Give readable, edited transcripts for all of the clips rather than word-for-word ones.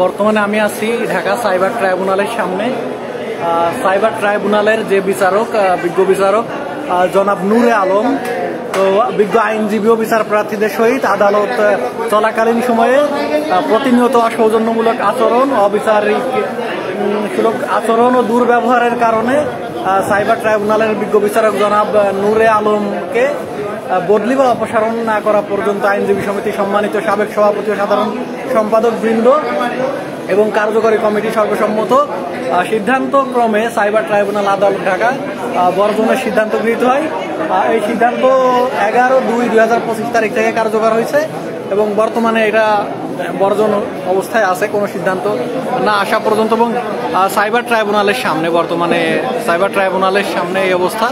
বর্তমানে আমি আছি ঢাকা সাইবার ট্রাইব্যুনালের সামনে। সাইবার ট্রাইব্যুনালের যে বিচারক, বিজ্ঞ বিচারক জনাব নূরে আলম, তো বিজ্ঞ আইনজীবী ও বিচার প্রার্থীদের সহিত আদালত চলাকালীন সময়ে প্রতিনিয়ত অসৌজন্যমূলক আচরণ, অবিচারিক সুলভ আচরণ ও দুর্ব্যবহারের কারণে সাইবার ট্রাইব্যুনালের বিজ্ঞ বিচারক জনাব নূরে আলমকে বদলি বা অপসারণ না করা পর্যন্ত আইনজীবী সমিতি সম্মানিত সাবেক সভাপতি ও সাধারণ সম্পাদক বৃন্দ এবং কার্যকরী কমিটি সর্বসম্মত সিদ্ধান্ত ক্রমে সাইবার ট্রাইব্যুনাল আদালত ঢাকা বর্জনের সিদ্ধান্ত গৃহীত হয়। এই সিদ্ধান্ত 11/2/2025 তারিখ থেকে কার্যকর হয়েছে এবং বর্তমানে এটা বর্জন অবস্থায় আছে কোনো সিদ্ধান্ত না আসা পর্যন্ত। এবং সাইবার ট্রাইব্যুনালের সামনে, বর্তমানে সাইবার ট্রাইব্যুনালের সামনে এই অবস্থা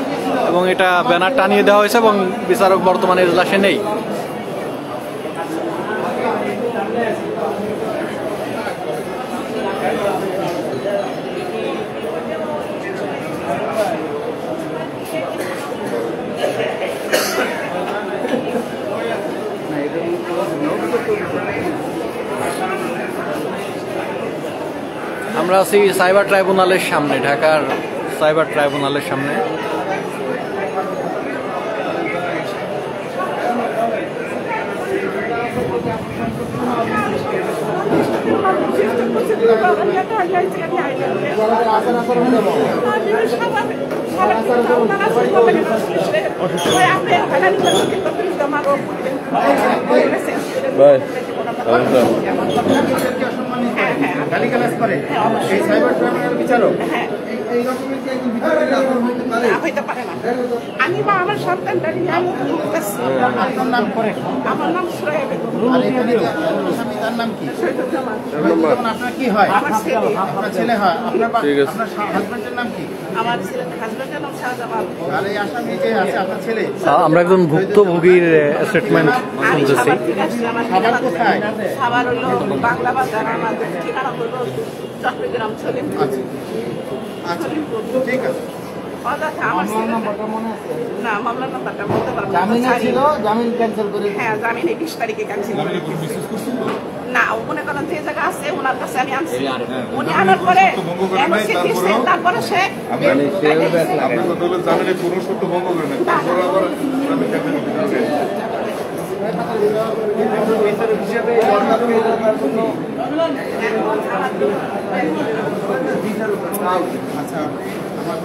এবং এটা ব্যানার টানিয়ে দেওয়া হয়েছে এবং বিচারক বর্তমানে এজলাসে নেই। আমরা আছি সাইবার ট্রাইব্যুনালের সামনে, ঢাকার সাইবার ট্রাইব্যুনালের সামনে। গালিগালাজ করে এই সাইবার ট্রাইব্যুনাল বিচারক হইতে পারে না। আমি বা আমার সন্তানটা নিয়ে আমি আপনার নাম করে, আমার নাম সুরাইয়া বেগম। তার নাম কি? আপনার কি হয়? আমার ছেলে। আপনার ছেলে হয়? আপনার হাজবেন্ডের নাম কি? আমার ছেলে হাজবেন্ডের নাম শাহজামাল। আর এই আসামি যে আছে আপনার ছেলে? আমরা একজন ভুক্তভোগীর স্টেটমেন্ট শুনতেছি। খাবার কোথায়? খাবার হলো বাংলা বাজার, আমার ঠিকানা হলো চট্টগ্রাম সলিম। আচ্ছা ঠিক আছে। আমার না মামলার নাম্বারটা বলতে পারবো না। জামিন ক্যান্সেল করে। হ্যাঁ, জামিন 20 তারিখে ক্যান্সেল করে না। মনে করেন যে জায়গা আছে ওনার কাছে আমি আনছি, উনি আনার পরে এমসি দিচ্ছে, তারপরে সে জামিনে কোনো সত্য ভঙ্গ করে না, তারপরে আবার আমি ক্যান্সেল করতে আচ্ছা আমার